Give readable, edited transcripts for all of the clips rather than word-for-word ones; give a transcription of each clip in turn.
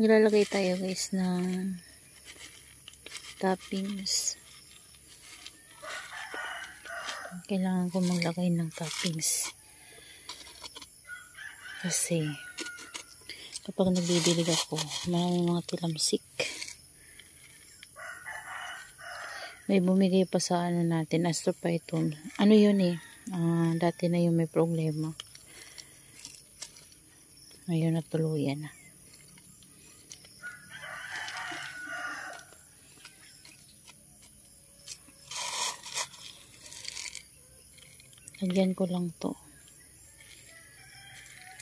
Nilalagay tayo guys ng toppings. Kailangan ko maglagay ng toppings. Kasi kapag nagbibilig ako, maraming mga tilamsik. May bumigay pa sa ano natin, astrophyton. Ano yun eh? Dati na yung may problema. Ngayon natuluyan na. Lagyan ko lang to.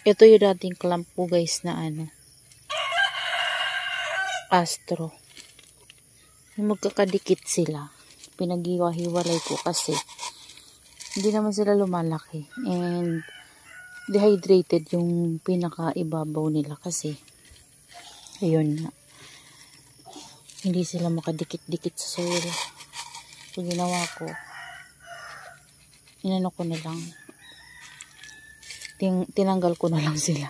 Ito yung dating clamp ko guys na ano. Astro. Yung magkakadikit sila. Pinag-iwa-hiwalay ko kasi hindi naman sila lumalaki. And dehydrated yung pinaka-ibabaw nila kasi ayun nga. Hindi sila makadikit-dikit sa soil. So ginawa ko, inano ko na lang, tinanggal ko na lang sila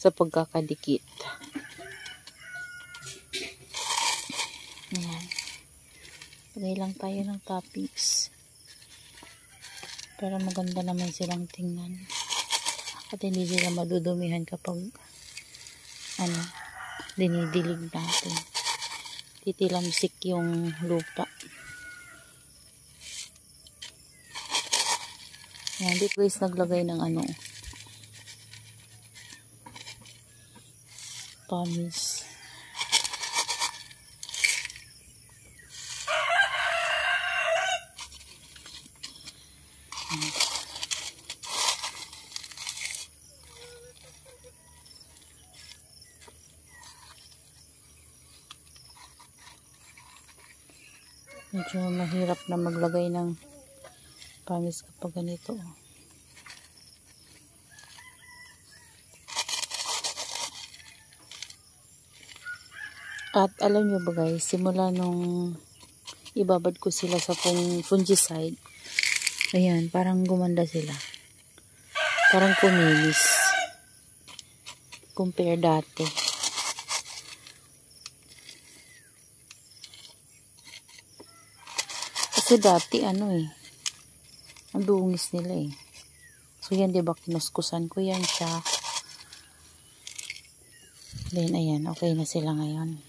sa pagkakadikit. Ayan. Lagay lang tayo ng toppings para maganda naman silang tingnan at hindi sila madudumihan kapag ano, dinidilig natin. Titilamsik yung lupa. Ayan, dito guys naglagay ng ano, pumice. Medyo mahirap na maglagay ng pumice kapag ganito. At alam nyo ba guys, simula nung ibabad ko sila sa fungicide, ayan, parang gumanda sila. Parang kuminis. Compare dati. Kasi dati ano eh, ang dungis nila eh. So yan diba, kinuskusan ko yan siya. Then ayan, okay na sila ngayon.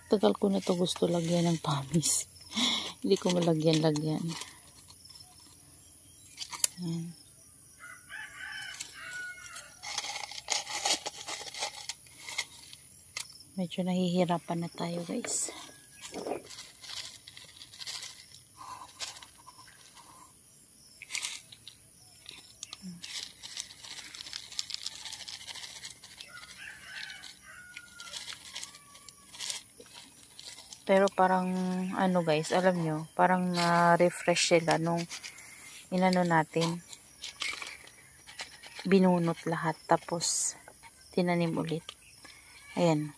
Tagal ko na to gusto lagyan ng pumice. Hindi ko malagyan-lagyan. Ayan. Medyo nahihirapan na tayo guys. Pero parang ano guys, alam nyo, parang refresh sila nung inano natin. Binunot lahat tapos tinanim ulit. Ayan.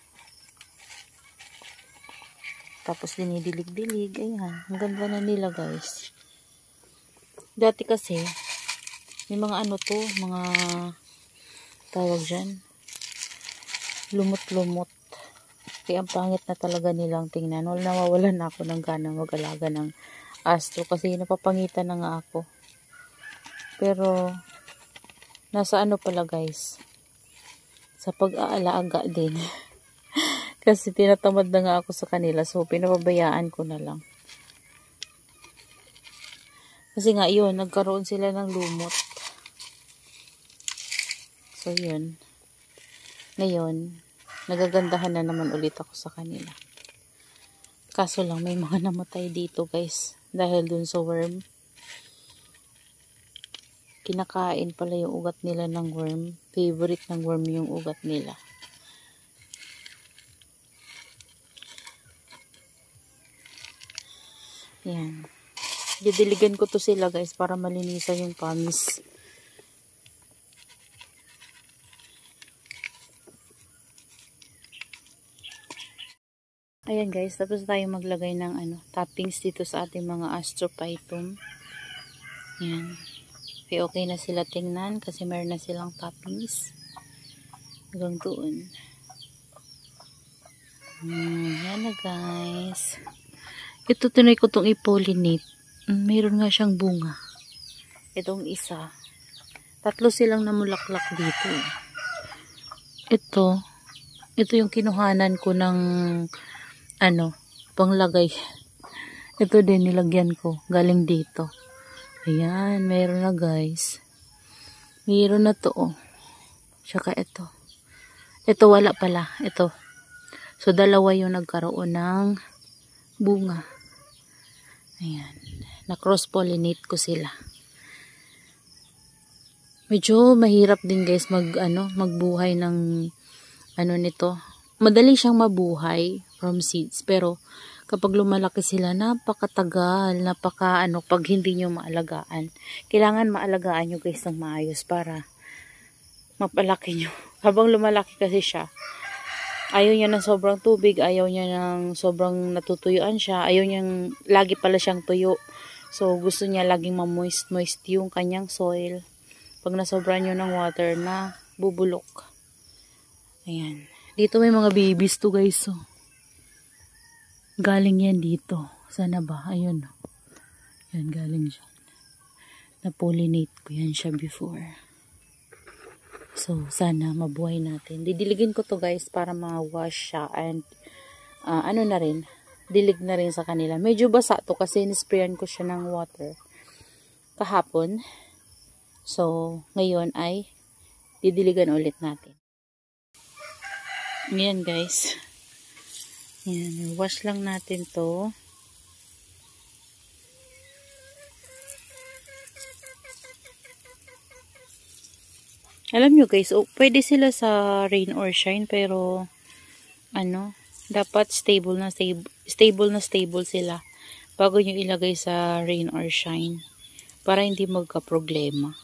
Tapos dinidilig-dilig. Ayan. Ang ganda na nila guys. Dati kasi, may mga ano to, mga tawag dyan, lumot-lumot. Kaya ang pangit na talaga nilang tingnan. Nawawalan na ako ng gana mag-alaga ng astro kasi napapangitan na nga ako. Pero nasa ano pala guys, sa pag-aalaga din. Kasi tinatamad na nga ako sa kanila, so pinapabayaan ko na lang. Kasi nga yun, nagkaroon sila ng lumot. So yun. Ngayon, nagagandahan na naman ulit ako sa kanila. Kaso lang may mga namatay dito guys, dahil dun sa worm. Kinakain pala yung ugat nila ng worm. Favorite ng worm yung ugat nila. Yan. Didiligan ko to sila guys para malinisan yung pumice. Ayan guys, tapos tayo maglagay ng toppings dito sa ating mga astrophytum. Ayan. Okay na sila tingnan kasi meron na silang toppings. Hanggang doon. Yan na guys. Ito tunay ko itong i-pollinate. Mayroon nga siyang bunga. Itong isa. 3 silang namulaklak dito. Ito yung kinuhanan ko ng panglagay. Ito din nilagyan ko. Galing dito. Ayan, meron na guys. Meron na to oh. Tsaka ito. Ito wala pala. Ito. So, 2 yung nagkaroon ng bunga. Ayan. Na-cross-pollinate ko sila. Medyo mahirap din guys magbuhay ng nito. Madali siyang mabuhay from seeds. Pero, kapag lumalaki sila, napakatagal, pag hindi nyo maalagaan. Kailangan maalagaan nyo guys ng maayos para mapalaki nyo. Habang lumalaki kasi siya, ayaw niya ng sobrang tubig, ayaw niya ng sobrang natutuyuan siya, ayaw niyang lagi pala siyang tuyo. So, gusto niya laging ma-moist yung kanyang soil. Pag nasobran nyo ng water na bubulok. Ayan. Dito may mga babies to guys. So, galing yan dito. Sana ba? Ayun. Yan, galing siya. Na-pollinate ko yan siya before. So, sana mabuhay natin. Didiligin ko to guys para ma-wash siya and na rin, dilig na rin sa kanila. Medyo basa to kasi nisprayan ko siya ng water kahapon. So, ngayon ay didiligan ulit natin. Ayan guys. Ayan, wash lang natin to. Alam nyo guys, pwede sila sa rain or shine pero dapat stable na stable sila bago nyo ilagay sa rain or shine para hindi magka-problema.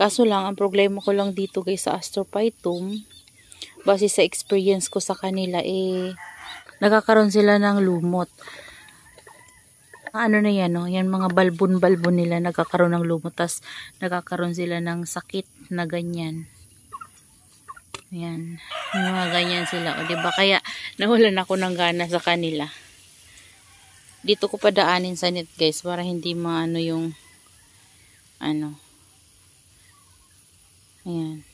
Kaso lang, ang problema ko lang dito guys sa astrophytum, base sa experience ko sa kanila, nagkakaroon sila ng lumot. Na yan, yan mga balbon nila, nagkakaroon ng lumot, tas nagkakaroon sila ng sakit na ganyan. Yan, mga ganyan sila, diba? Kaya, nawalan ako ng gana sa kanila. Dito ko padaanin sa net guys, para hindi yung, ayan.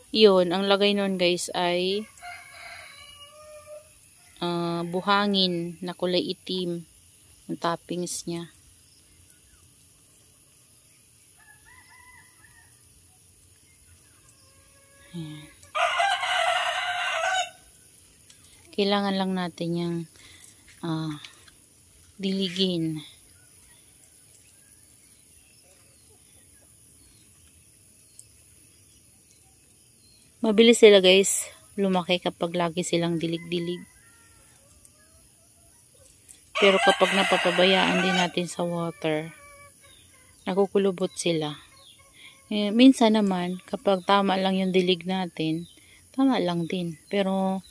Yun, ang lagay nun guys ay buhangin na kulay itim ang toppings niya. Ayan. Kailangan lang natin yung diligin. Mabilis sila guys lumaki kapag lagi silang dilig-dilig. Pero kapag napapabayaan din natin sa water, nakukulubot sila. Minsan naman, kapag tama lang yung dilig natin, tama lang din. Pero,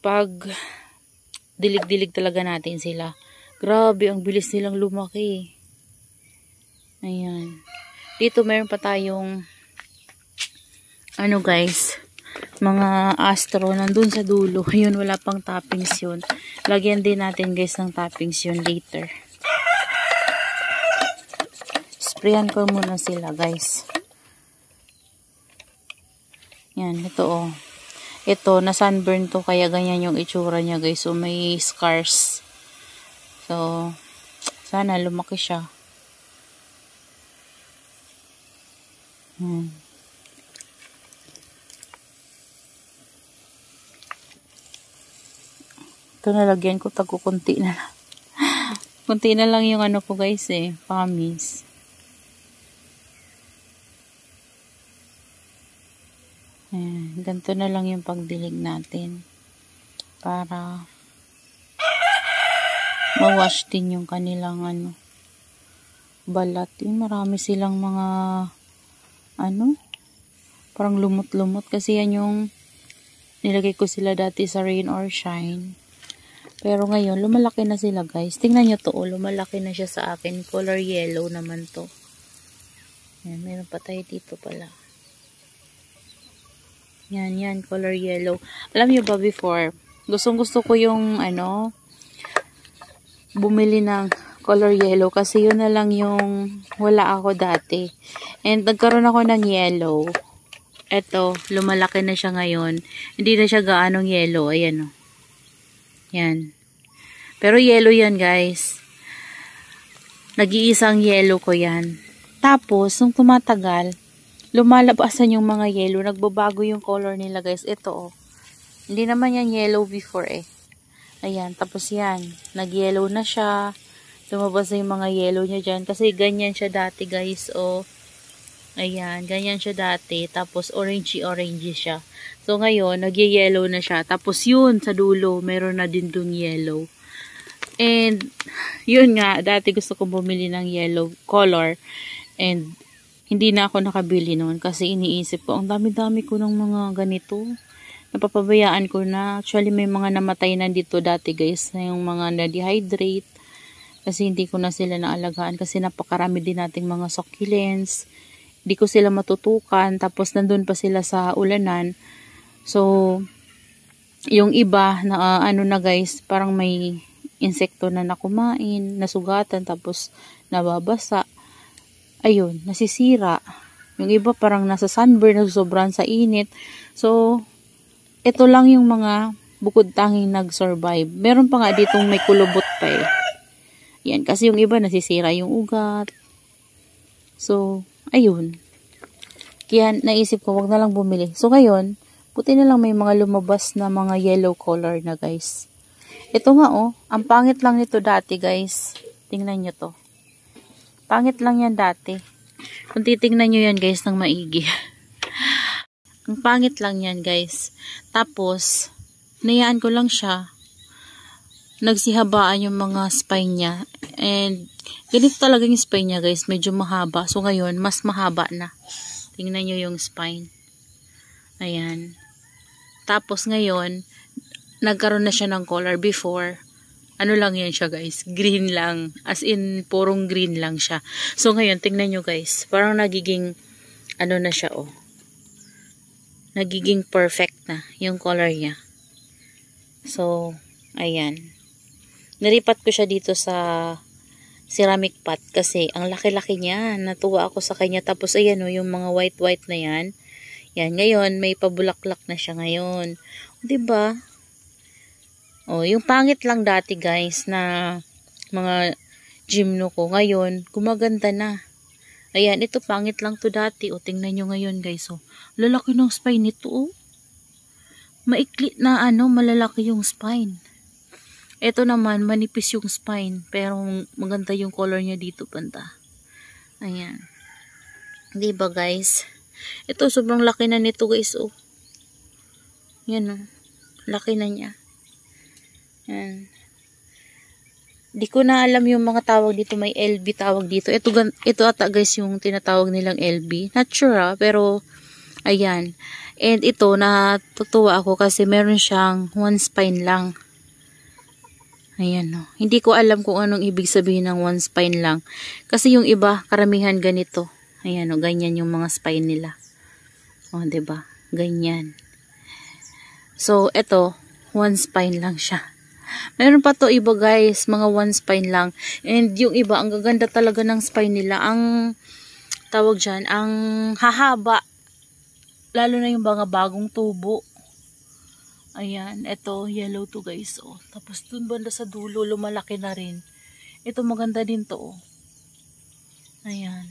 pag dilig-dilig talaga natin sila, grabe, ang bilis nilang lumaki. Ayan. Dito meron pa tayong, guys, mga astro nandun sa dulo. Yun, wala pang toppings yun. Lagyan din natin guys ng toppings yun later. Sprayan ko muna sila guys. Yan, ito oh. Ito, na sunburn to, kaya ganyan yung itsura niya guys. So, may scars. So, sana lumaki siya. Ito nalagyan ko, kunti na lang. Kunti na lang yung ko guys pamis. Ayan, ganito na lang yung pagdilig natin. Para ma-wash din yung kanilang balat. Marami silang mga parang lumot-lumot kasi yan yung nilagay ko sila dati sa Rain or Shine. Pero ngayon, lumalaki na sila guys. Tingnan nyo to, lumalaki na siya sa akin. Color yellow naman to. Yan, meron pa tayo dito pala. Yan, color yellow. Alam nyo ba before, gustong-gusto ko yung, bumili ng color yellow kasi yun na lang yung wala ako dati. And nagkaroon ako ng yellow. Eto, lumalaki na siya ngayon. Hindi na siya gaanong yellow. Ayan o. Yan. Pero yellow yan guys. Nag-iisang yellow ko yan. Tapos, nung tumatagal, lumalabasan yung mga yellow. Nagbabago yung color nila guys. Ito o. Hindi naman yan yellow before eh. Ayan. Tapos yan. Nag-yellow na siya. Lumabas na yung mga yellow niya dyan. Kasi ganyan siya dati guys. O. Ayan. Ganyan siya dati. Tapos orangey siya. So ngayon, nag-yellow na siya. Tapos yun, sa dulo, meron na din dun yellow. And, yun nga, dati gusto kong bumili ng yellow color. And, hindi na ako nakabili noon. Kasi iniisip ko, ang dami-dami ko ng mga ganito. Napapabayaan ko na. Actually, may mga namatay na dito dati guys. Na yung mga na-dehydrate. Kasi hindi ko na sila naalagaan. Kasi napakarami din nating mga succulents. Hindi ko sila matutukan. Tapos, nandun pa sila sa ulanan. So, yung iba na na guys, parang may insekto na nakumain, nasugatan, tapos nababasa. Ayun, nasisira. Yung iba parang nasa sunburn, nagsobrang sa init. So, ito lang yung mga bukod tanging nag-survive. Meron pa nga ditong may kulubot pa eh. Yan, kasi yung iba nasisira yung ugat. So, ayun. Kaya naisip ko, wag na lang bumili. So, ngayon, buti na lang may mga lumabas na mga yellow color na guys. Ito nga oh, ang pangit lang nito dati guys. Tingnan nyo to. Pangit lang yan dati. Kung titingnan nyo yan guys ng maigi. Ang pangit lang yan guys. Tapos, nayaan ko lang siya. Nagsihabaan yung mga spine niya. And, ganito talaga yung spine niya guys. Medyo mahaba. So, ngayon, mas mahaba na. Tingnan nyo yung spine. Ayan. Tapos, ngayon, nagkaroon na siya ng color. Before, ano lang yan siya guys. Green lang. As in, purong green lang siya. So, ngayon, tingnan nyo guys. Parang nagiging, na siya oh. Nagiging perfect na yung color niya. So, ayan. Naripat ko siya dito sa ceramic pot kasi ang laki-laki niya. Natuwa ako sa kanya. Tapos ayan o, yung mga white-white na yan. Yan, ngayon may pabulaklak na siya ngayon. O, diba? O, yung pangit lang dati guys na mga gymno ko. Ngayon, gumaganda na. Ayan, ito pangit lang to dati. O, tingnan nyo ngayon guys. O, lalaki ng spine nito o. Maikli na malalaki yung spine. Ito naman, manipis yung spine. Pero maganda yung color niya dito banda. Ayan. Diba guys? Ito, sobrang laki na nito guys. Oh. Yan oh. Laki na niya. Yan. Di ko na alam yung mga tawag dito. May LB tawag dito. Ito ata guys yung tinatawag nilang LB. Not sure pero ayan. And ito, natutuwa ako kasi meron siyang one spine lang. Ayan o. Hindi ko alam kung anong ibig sabihin ng one spine lang. Kasi yung iba, karamihan ganito. Ayan o, ganyan yung mga spine nila. O, diba? Ganyan. So, ito, one spine lang siya. Meron pa to iba guys, mga one spine lang. And yung iba, ang gaganda talaga ng spine nila. Ang tawag dyan, ang hahaba. Lalo na yung mga bagong tubo. Ayan, ito, yellow to guys, oh. Tapos dun banda sa dulo, lumalaki na rin. Ito maganda din to, oh. Ayan.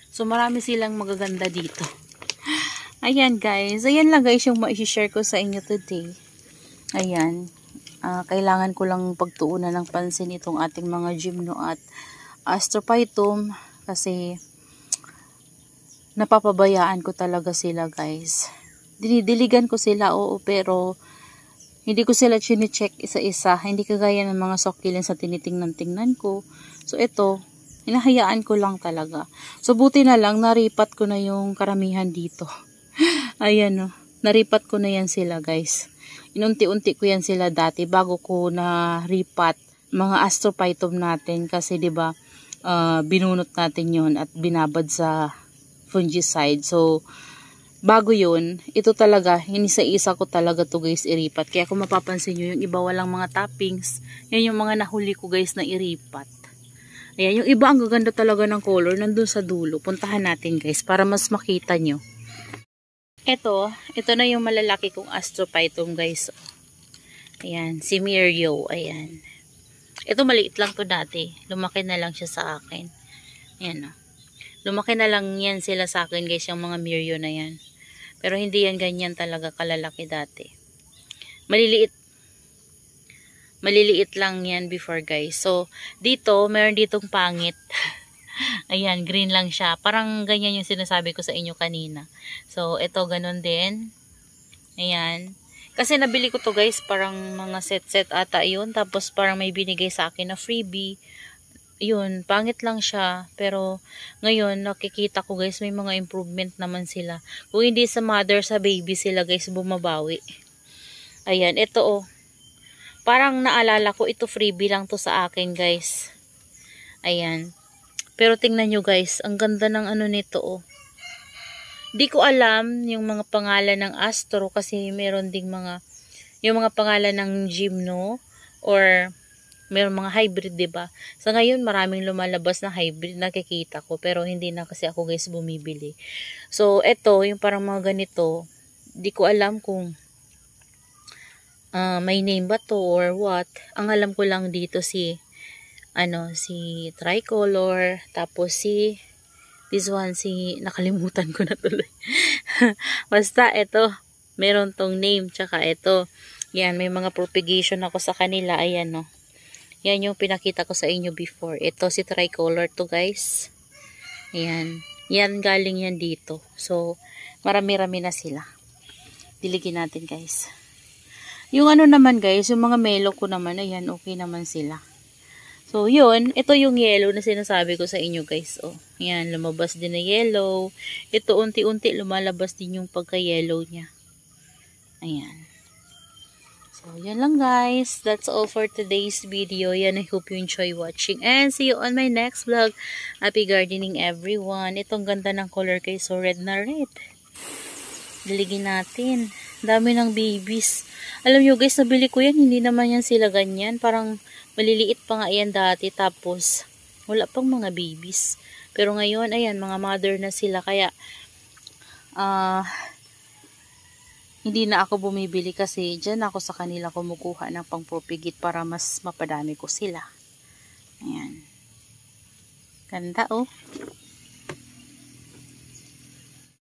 So, marami silang magaganda dito. Ayan guys, ayan lang guys yung ma-share ko sa inyo today. Ayan. Kailangan ko lang pagtuunan ng pansin itong ating mga gymno at astrophytum kasi napapabayaan ko talaga sila guys. Dinidiligan ko sila, oo, pero hindi ko sila chine-check isa-isa. Hindi kagaya ng mga succulents sa tinitingnan-tingnan ko. So, ito, Hinahayaan ko lang talaga. So, buti na lang, naripat ko na yung karamihan dito. Ayan, oh. Naripat ko na yan sila, guys. Inunti-unti ko yan sila dati bago ko na-ripat mga astrophytum natin. Kasi, di ba, binunot natin yun at binabad sa fungicide. So, bago yun, ito talaga, inisa-isa ko talaga to guys, iripat. Kaya kung mapapansin nyo, yung iba walang mga toppings. Yan yung mga nahuli ko guys na iripat. Ayan, yung iba ang gaganda talaga ng color, nandun sa dulo. Puntahan natin guys, para mas makita nyo. Ito na yung malalaki kong astrophytum guys. Ayan, si Mirio, ayan. Ito maliit lang to dati. Lumaki na lang siya sa akin. Ayan o. Lumaki na lang yan sila sa akin guys, yung mga Mirio na yan. Pero hindi yan ganyan talaga kalalaki dati. Maliliit lang yan before guys. So, dito, meron ditong pangit. Ayan, green lang siya. Parang ganyan yung sinasabi ko sa inyo kanina. So, ito ganun din. Ayan. Kasi nabili ko to guys, parang mga set-set ata yun. Tapos parang may binigay sa akin na freebie. Yun, pangit lang siya. Pero ngayon, nakikita ko guys, may mga improvement naman sila. Kung hindi sa mother, sa baby sila guys, bumabawi. Ayan, ito oh. Parang naalala ko, ito freebie lang to sa akin guys. Ayan. Pero tingnan nyo guys, ang ganda ng ano nito oh. Di ko alam yung mga pangalan ng astro kasi meron ding yung mga pangalan ng gymno or meron mga hybrid, diba? Sa ngayon, maraming lumalabas na hybrid nakikita ko pero hindi na kasi ako guys bumibili. So, eto, yung parang mga ganito, di ko alam kung may name ba to or what. Ang alam ko lang dito si tricolor, tapos this one, nakalimutan ko na tuloy. Basta, ito, meron tong name, tsaka ito. Yan, may mga propagation ako sa kanila. Ayan, no. Yan yung pinakita ko sa inyo before. Ito, si tricolor to, guys. Ayan. Yan, galing yan dito. So, marami-rami na sila. Diligin natin, guys. Yung ano naman, guys, yung mga melo ko naman, ayan, okay naman sila. So, yun. Ito yung yellow na sinasabi ko sa inyo, guys. Oh, yan, lumabas din na yellow. Ito, unti-unti lumalabas din yung pagka-yellow niya. Ayan. So, yun lang, guys. That's all for today's video. Yan, I hope you enjoy watching. And see you on my next vlog. Happy gardening, everyone. Itong ganda ng color kay so red na red. Diligin natin. Dami ng babies. Alam nyo, guys, nabili ko yan. Hindi naman yan sila ganyan. Parang maliliit pa nga yan dati, tapos wala pang mga babies. Pero ngayon, ayan, mga mother na sila. Kaya, hindi na ako bumibili kasi dyan ako sa kanila kumukuha ng pang-propagate para mas mapadami ko sila. Ayan. Ganda, oh.